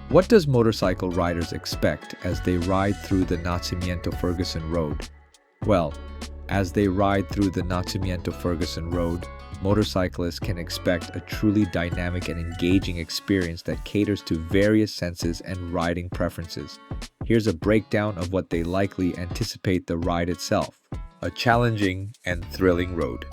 What does motorcycle riders expect as they ride through the Nacimiento-Fergusson Road? Well, as they ride through the Nacimiento-Fergusson Road, motorcyclists can expect a truly dynamic and engaging experience that caters to various senses and riding preferences. Here's a breakdown of what they likely anticipate the ride itself. A challenging and thrilling road.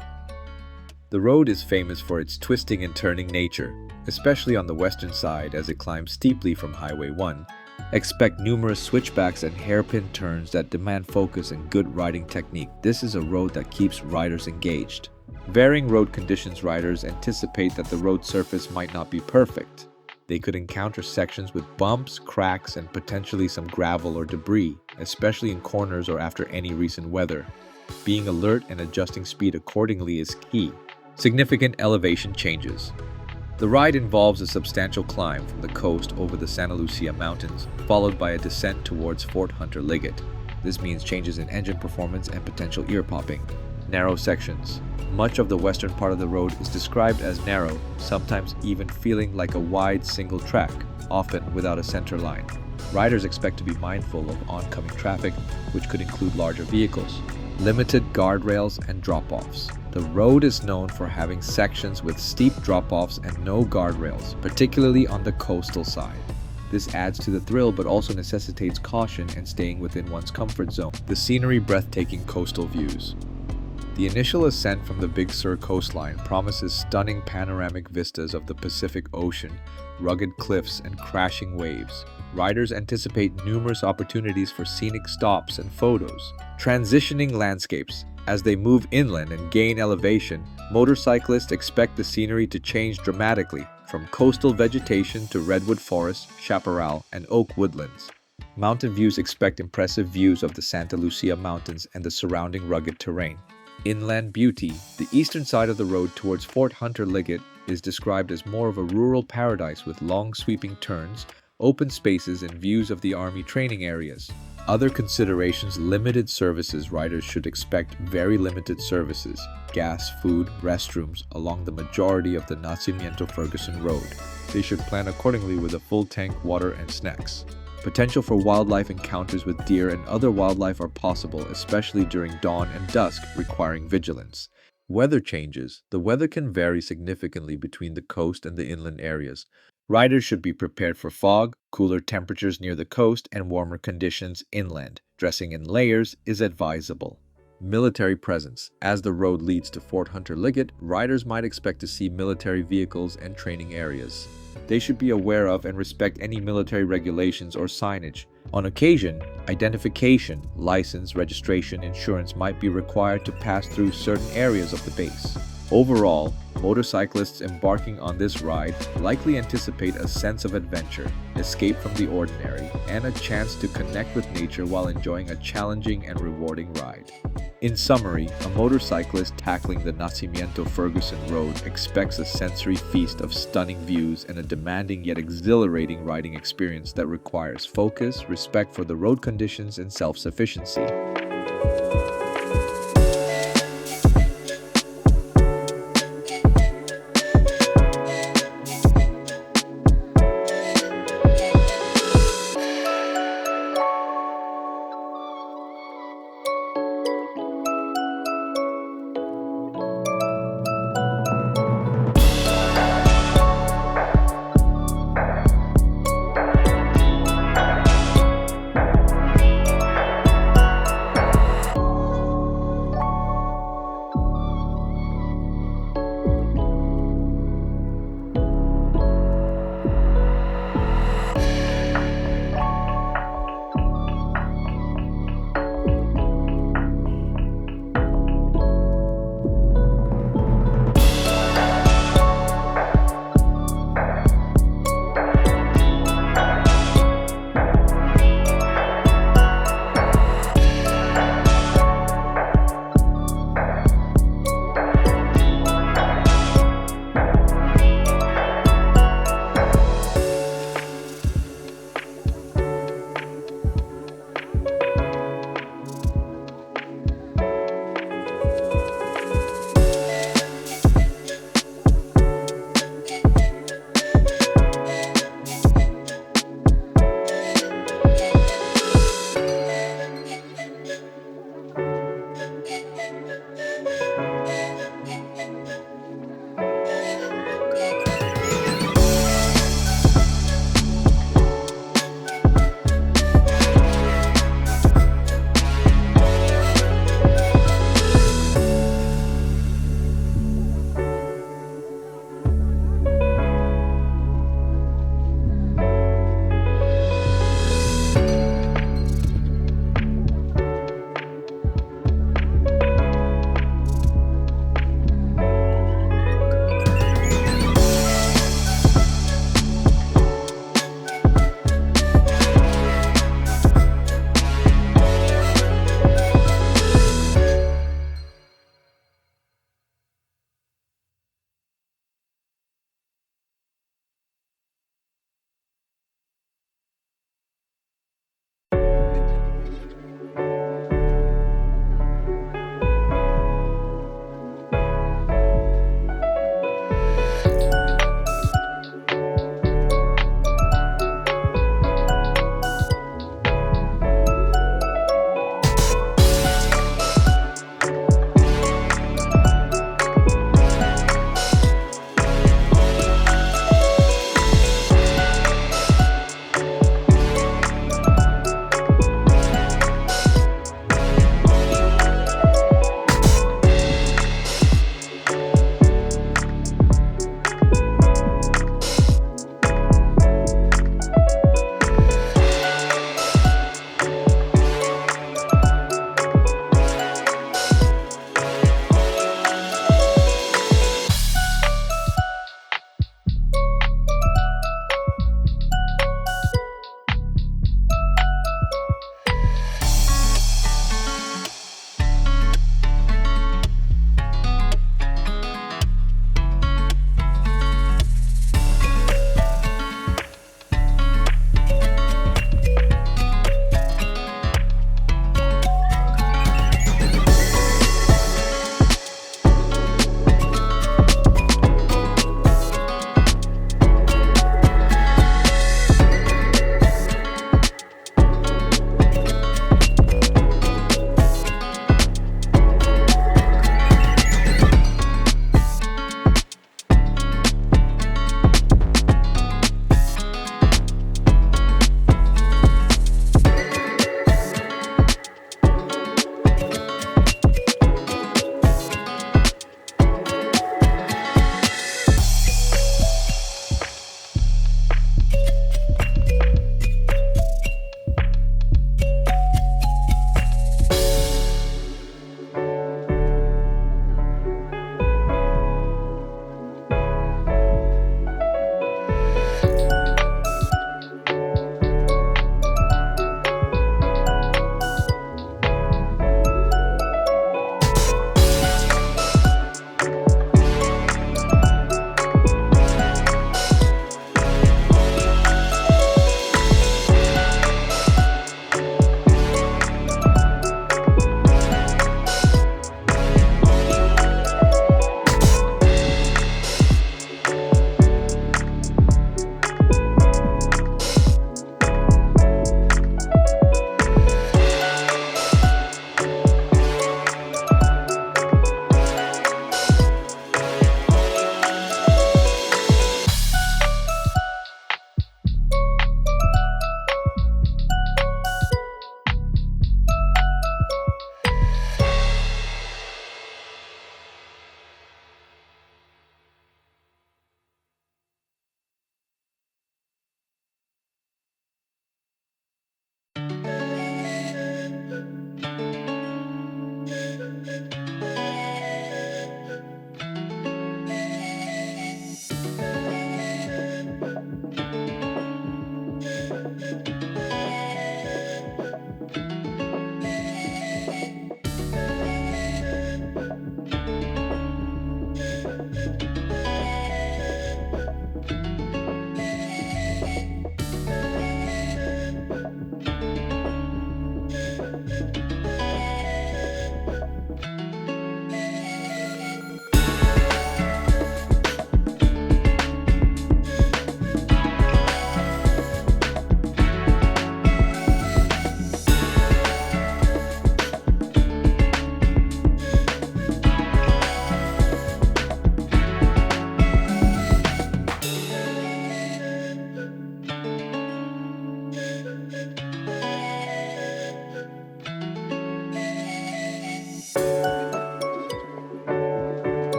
The road is famous for its twisting and turning nature, especially on the western side as it climbs steeply from Highway 1. Expect numerous switchbacks and hairpin turns that demand focus and good riding technique. This is a road that keeps riders engaged. Varying road conditions. Riders anticipate that the road surface might not be perfect. They could encounter sections with bumps, cracks, and potentially some gravel or debris, especially in corners or after any recent weather. Being alert and adjusting speed accordingly is key. Significant elevation changes. The ride involves a substantial climb from the coast over the Santa Lucia Mountains, followed by a descent towards Fort Hunter Liggett. This means changes in engine performance and potential ear popping. Narrow sections. Much of the western part of the road is described as narrow, sometimes even feeling like a wide single track, often without a center line. Riders expect to be mindful of oncoming traffic, which could include larger vehicles. Limited guardrails and drop-offs. The road is known for having sections with steep drop-offs and no guardrails, particularly on the coastal side. This adds to the thrill but also necessitates caution and staying within one's comfort zone. The scenery. Breathtaking coastal views. The initial ascent from the Big Sur coastline promises stunning panoramic vistas of the Pacific Ocean, rugged cliffs, and crashing waves. Riders anticipate numerous opportunities for scenic stops and photos. Transitioning landscapes. As they move inland and gain elevation, motorcyclists expect the scenery to change dramatically, from coastal vegetation to redwood forests, chaparral, and oak woodlands. Mountain views. Expect impressive views of the Santa Lucia Mountains and the surrounding rugged terrain. Inland beauty. The eastern side of the road towards Fort Hunter Liggett is described as more of a rural paradise with long sweeping turns, open spaces, and views of the Army training areas. Other considerations. Limited services. Riders should expect very limited services, gas, food, restrooms along the majority of the Nacimiento-Fergusson Road. They should plan accordingly with a full tank, water, and snacks. Potential for wildlife encounters with deer and other wildlife are possible, especially during dawn and dusk, requiring vigilance. Weather changes. The weather can vary significantly between the coast and the inland areas. Riders should be prepared for fog, cooler temperatures near the coast, and warmer conditions inland. Dressing in layers is advisable. Military presence. As the road leads to Fort Hunter Liggett, riders might expect to see military vehicles and training areas. They should be aware of and respect any military regulations or signage. On occasion, identification, license, registration, insurance might be required to pass through certain areas of the base. Overall, motorcyclists embarking on this ride likely anticipate a sense of adventure, escape from the ordinary, and a chance to connect with nature while enjoying a challenging and rewarding ride. In summary, a motorcyclist tackling the Nacimiento-Fergusson Road expects a sensory feast of stunning views and a demanding yet exhilarating riding experience that requires focus, respect for the road conditions, and self-sufficiency.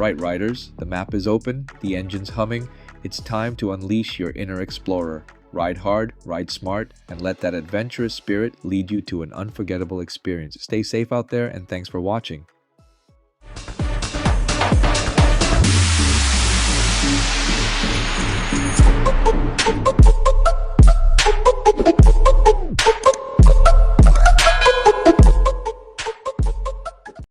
Alright riders, the map is open, the engine's humming, it's time to unleash your inner explorer. Ride hard, ride smart, and let that adventurous spirit lead you to an unforgettable experience. Stay safe out there, and thanks for watching.